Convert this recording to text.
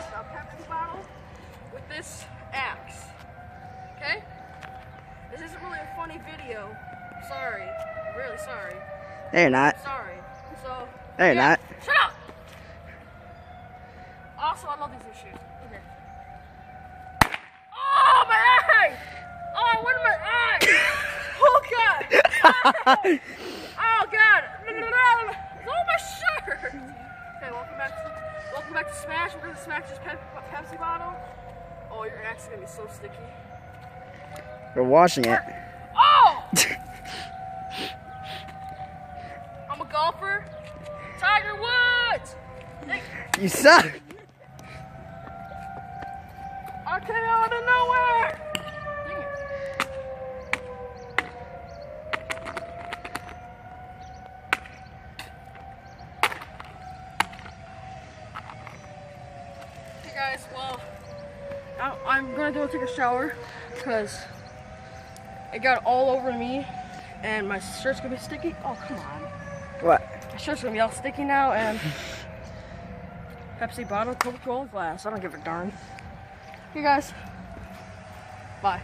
smash a Pepsi bottle with this axe. Okay? This isn't really a funny video. Sorry. I'm really sorry. No, you're not. Sorry. So. No, you're not. Shut up! Also, I love these new shoes. Okay. Oh, my eye! Oh, what my eye? Oh, God! Oh, God! Oh, my shirt! Okay, welcome back to Smash. We're gonna smash this Pepsi bottle. Oh, your axe is gonna be so sticky. We're washing it. Oh! I'm a golfer. Tiger Woods! You suck! I came out of nowhere! Dang it. Hey guys, well, I'm gonna go take a shower because it got all over me and my shirt's gonna be sticky. Oh, come on. What? My shirt's gonna be all sticky now and Pepsi bottle, Coca-Cola glass. I don't give a darn. Okay guys, bye.